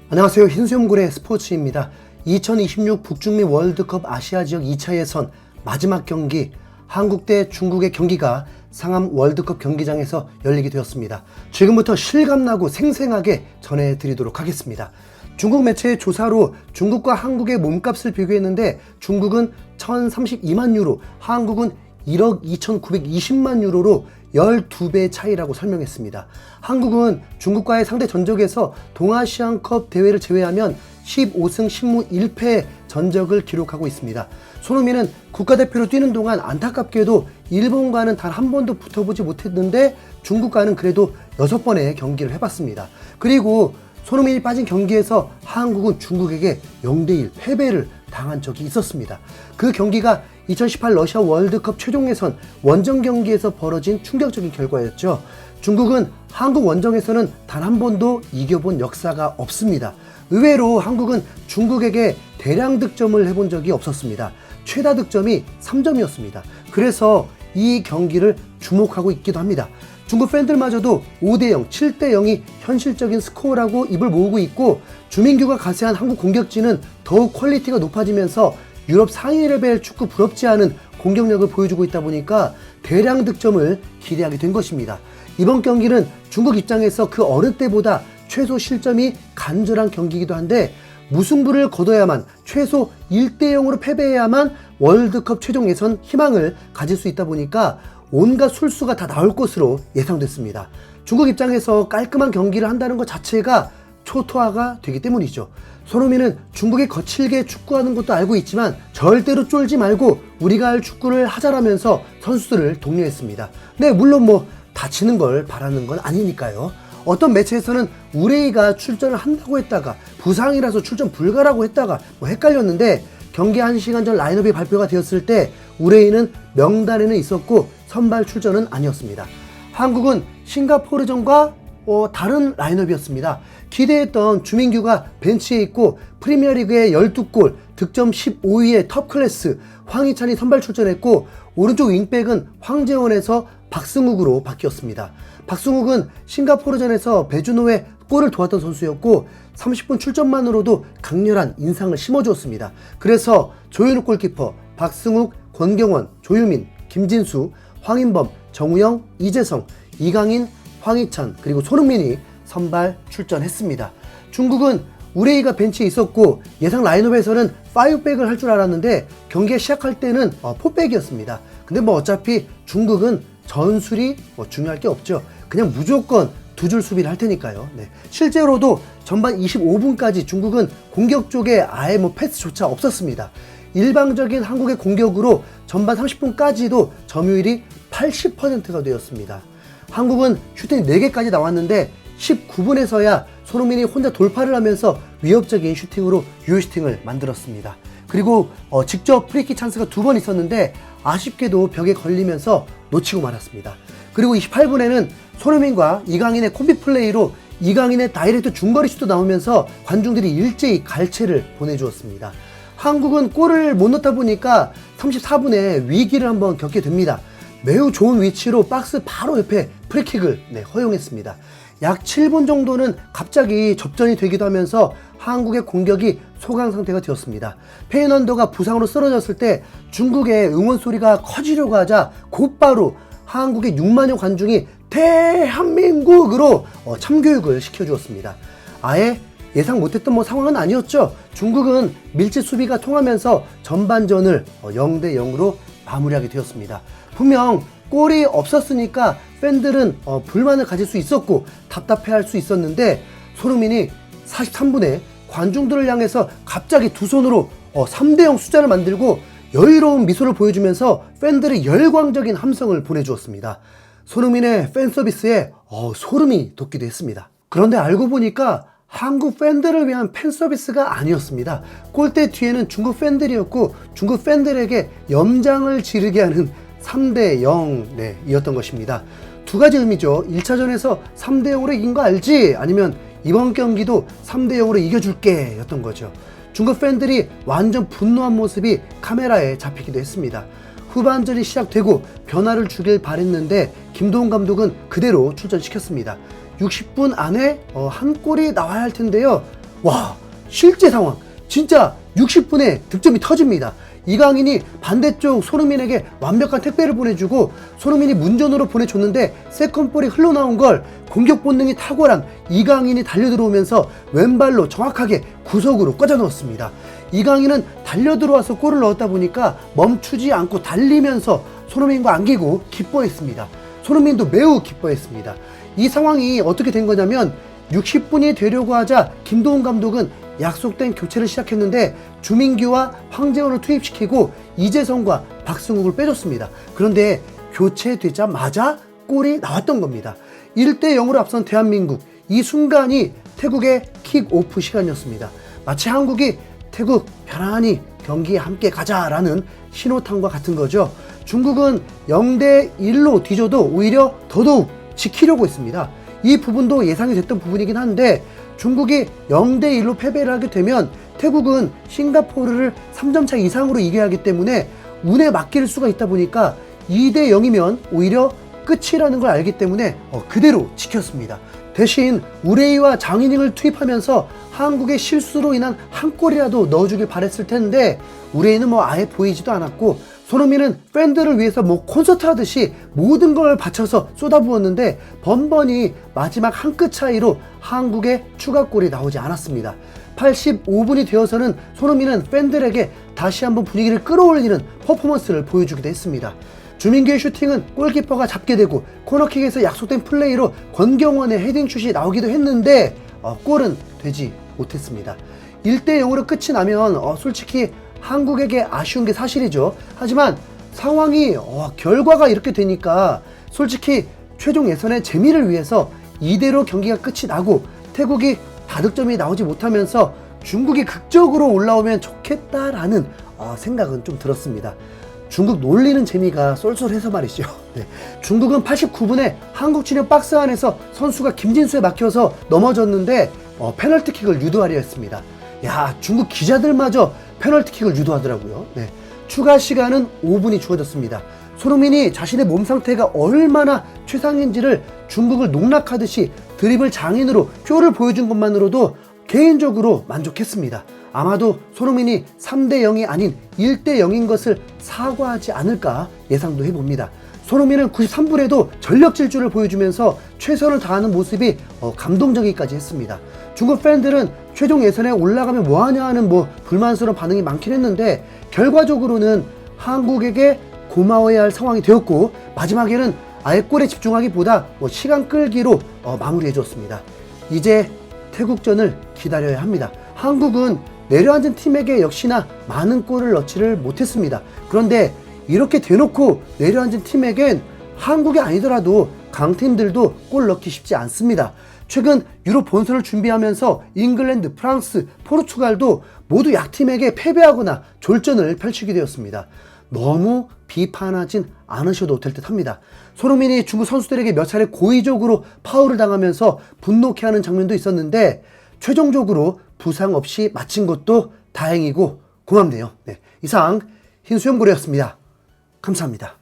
안녕하세요. 흰수염고래 스포츠입니다. 2026 북중미 월드컵 아시아 지역 2차 예선 마지막 경기, 한국 대 중국의 경기가 상암 월드컵 경기장에서 열리게 되었습니다. 지금부터 실감나고 생생하게 전해드리도록 하겠습니다. 중국 매체의 조사로 중국과 한국의 몸값을 비교했는데 중국은 1032만 유로, 한국은 1억 2920만 유로로 12배 차이라고 설명했습니다. 한국은 중국과의 상대 전적에서 동아시안컵 대회를 제외하면 15승 10무 1패 전적을 기록하고 있습니다. 손흥민은 국가대표로 뛰는 동안 안타깝게도 일본과는 단 한 번도 붙어보지 못했는데 중국과는 그래도 6번의 경기를 해봤습니다. 그리고 손흥민이 빠진 경기에서 한국은 중국에게 0대1 패배를 당한 적이 있었습니다. 그 경기가 2018 러시아 월드컵 최종 예선 원정 경기에서 벌어진 충격적인 결과였죠. 중국은 한국 원정에서는 단 한 번도 이겨본 역사가 없습니다. 의외로 한국은 중국에게 대량 득점을 해본 적이 없었습니다. 최다 득점이 3점이었습니다. 그래서 이 경기를 주목하고 있기도 합니다. 중국 팬들마저도 5대0, 7대0이 현실적인 스코어라고 입을 모으고 있고, 주민규가 가세한 한국 공격진은 더욱 퀄리티가 높아지면서 유럽 상위 레벨 축구 부럽지 않은 공격력을 보여주고 있다 보니까 대량 득점을 기대하게 된 것입니다. 이번 경기는 중국 입장에서 그 어느 때보다 최소 실점이 간절한 경기이기도 한데, 무승부를 거둬야만, 최소 1대0으로 패배해야만 월드컵 최종 예선 희망을 가질 수 있다 보니까 온갖 술수가 다 나올 것으로 예상됐습니다. 중국 입장에서 깔끔한 경기를 한다는 것 자체가 초토화가 되기 때문이죠. 손흥민은 중국이 거칠게 축구하는 것도 알고 있지만 절대로 쫄지 말고 우리가 할 축구를 하자라면서 선수들을 독려했습니다. 네, 물론 다치는 걸 바라는 건 아니니까요. 어떤 매체에서는 우레이가 출전을 한다고 했다가 부상이라서 출전 불가라고 했다가 헷갈렸는데, 경기 1시간 전 라인업이 발표가 되었을 때 우레이는 명단에는 있었고 선발 출전은 아니었습니다. 한국은 싱가포르전과 다른 라인업이었습니다. 기대했던 주민규가 벤치에 있고 프리미어리그의 12골, 득점 15위의 톱클래스 황희찬이 선발 출전했고, 오른쪽 윙백은 황재원에서 박승욱으로 바뀌었습니다. 박승욱은 싱가포르전에서 배준호의 골을 도왔던 선수였고 30분 출전만으로도 강렬한 인상을 심어주었습니다. 그래서 조현욱 골키퍼, 박승욱, 권경원, 조유민, 김진수, 황인범, 정우영, 이재성, 이강인, 황희찬, 그리고 손흥민이 선발 출전했습니다. 중국은 우레이가 벤치에 있었고 예상 라인업에서는 5백을 할 줄 알았는데 경기가 시작할 때는 4백이었습니다. 근데 어차피 중국은 전술이 중요할 게 없죠. 그냥 무조건 두 줄 수비를 할 테니까요. 네. 실제로도 전반 25분까지 중국은 공격 쪽에 아예 패스조차 없었습니다. 일방적인 한국의 공격으로 전반 30분까지도 점유율이 80%가 되었습니다. 한국은 슈팅 4개까지 나왔는데 19분에서야 손흥민이 혼자 돌파를 하면서 위협적인 슈팅으로 유효슈팅을 만들었습니다. 그리고 직접 프리킥 찬스가 2번 있었는데 아쉽게도 벽에 걸리면서 놓치고 말았습니다. 그리고 28분에는 손흥민과 이강인의 콤비 플레이로 이강인의 다이렉트 중거리 슛도 나오면서 관중들이 일제히 갈채를 보내주었습니다. 한국은 골을 못 넣다 보니까 34분에 위기를 한번 겪게 됩니다. 매우 좋은 위치로 박스 바로 옆에 프리킥을 허용했습니다. 약 7분 정도는 갑자기 접전이 되기도 하면서 한국의 공격이 소강 상태가 되었습니다. 페이넌더가 부상으로 쓰러졌을 때 중국의 응원 소리가 커지려고 하자 곧바로 한국의 6만여 관중이 대한민국으로 참교육을 시켜주었습니다. 아예 예상 못했던 상황은 아니었죠. 중국은 밀집 수비가 통하면서 전반전을 0대0으로 마무리하게 되었습니다. 분명 골이 없었으니까 팬들은 불만을 가질 수 있었고 답답해할 수 있었는데, 손흥민이 43분에 관중들을 향해서 갑자기 두 손으로 3대0 숫자를 만들고 여유로운 미소를 보여주면서 팬들의 열광적인 함성을 보내주었습니다. 손흥민의 팬 서비스에 소름이 돋기도 했습니다. 그런데 알고 보니까 한국 팬들을 위한 팬 서비스가 아니었습니다. 골대 뒤에는 중국 팬들이었고 중국 팬들에게 염장을 지르게 하는 3대0 이었던 것입니다. 두 가지 의미죠. 1차전에서 3대0으로 이긴 거 알지? 아니면 이번 경기도 3대0으로 이겨줄게 였던 거죠. 중국 팬들이 완전 분노한 모습이 카메라에 잡히기도 했습니다. 후반전이 시작되고 변화를 주길 바랬는데 김도훈 감독은 그대로 출전시켰습니다. 60분 안에 한 골이 나와야 할 텐데요. 와, 실제 상황. 진짜 60분에 득점이 터집니다. 이강인이 반대쪽 손흥민에게 완벽한 택배를 보내주고 손흥민이 문전으로 보내줬는데 세컨볼이 흘러나온 걸 공격 본능이 탁월한 이강인이 달려들어오면서 왼발로 정확하게 구석으로 꽂아 넣었습니다. 이강인은 달려들어와서 골을 넣었다 보니까 멈추지 않고 달리면서 손흥민과 안기고 기뻐했습니다. 손흥민도 매우 기뻐했습니다. 이 상황이 어떻게 된 거냐면 60분이 되려고 하자 김도훈 감독은 약속된 교체를 시작했는데 주민규와 황재원을 투입시키고 이재성과 박승욱을 빼줬습니다. 그런데 교체되자마자 골이 나왔던 겁니다. 1대0으로 앞선 대한민국, 이 순간이 태국의 킥오프 시간이었습니다. 마치 한국이 태국 편안히 경기에 함께 가자라는 신호탄과 같은 거죠. 중국은 0대1로 뒤져도 오히려 더더욱 지키려고 했습니다. 이 부분도 예상이 됐던 부분이긴 한데 중국이 0대1로 패배를 하게 되면 태국은 싱가포르를 3점차 이상으로 이겨야 하기 때문에 운에 맡길 수가 있다 보니까 2대0이면 오히려 끝이라는 걸 알기 때문에 그대로 지켰습니다. 대신 우레이와 장이닝을 투입하면서 한국의 실수로 인한 한 골이라도 넣어주길 바랬을 텐데 우레이는 아예 보이지도 않았고 손흥민은 팬들을 위해서 콘서트 하듯이 모든 걸 바쳐서 쏟아부었는데 번번이 마지막 한 끗 차이로 한국의 추가골이 나오지 않았습니다. 85분이 되어서는 손흥민은 팬들에게 다시 한번 분위기를 끌어올리는 퍼포먼스를 보여주기도 했습니다. 주민규의 슈팅은 골키퍼가 잡게 되고 코너킥에서 약속된 플레이로 권경원의 헤딩슛이 나오기도 했는데 골은 되지 못했습니다. 1대0으로 끝이 나면 솔직히 한국에게 아쉬운 게 사실이죠. 하지만 상황이 결과가 이렇게 되니까 솔직히 최종 예선의 재미를 위해서 이대로 경기가 끝이 나고 태국이 다득점이 나오지 못하면서 중국이 극적으로 올라오면 좋겠다라는 생각은 좀 들었습니다. 중국 놀리는 재미가 쏠쏠해서 말이죠. 네. 중국은 89분에 한국 진영 박스 안에서 선수가 김진수에 막혀서 넘어졌는데 페널티킥을 유도하려 했습니다. 야, 중국 기자들마저 페널티킥을 유도하더라고요. 네. 추가 시간은 5분이 주어졌습니다. 손흥민이 자신의 몸 상태가 얼마나 최상인지를 중국을 농락하듯이 드리블 장인으로 쇼를 보여준 것만으로도 개인적으로 만족했습니다. 아마도 손흥민이 3대0이 아닌 1대0인 것을 사과하지 않을까 예상도 해봅니다. 손흥민은 93분에도 전력 질주를 보여주면서 최선을 다하는 모습이 감동적이기까지 했습니다. 중국 팬들은 최종 예선에 올라가면 뭐하냐 하는 불만스러운 반응이 많긴 했는데 결과적으로는 한국에게 고마워해야 할 상황이 되었고 마지막에는 아예 골에 집중하기보다 시간 끌기로 마무리해 줬습니다. 이제 태국전을 기다려야 합니다. 한국은 내려앉은 팀에게 역시나 많은 골을 넣지를 못했습니다. 그런데 이렇게 대놓고 내려앉은 팀에겐 한국이 아니더라도 강팀들도 골 넣기 쉽지 않습니다. 최근 유럽 본선을 준비하면서 잉글랜드, 프랑스, 포르투갈도 모두 약팀에게 패배하거나 졸전을 펼치게 되었습니다. 너무 비판하진 않으셔도 될 듯 합니다. 손흥민이 중국 선수들에게 몇 차례 고의적으로 파울을 당하면서 분노케 하는 장면도 있었는데 최종적으로 부상 없이 마친 것도 다행이고 고맙네요. 네, 이상 흰수염고래였습니다. 감사합니다.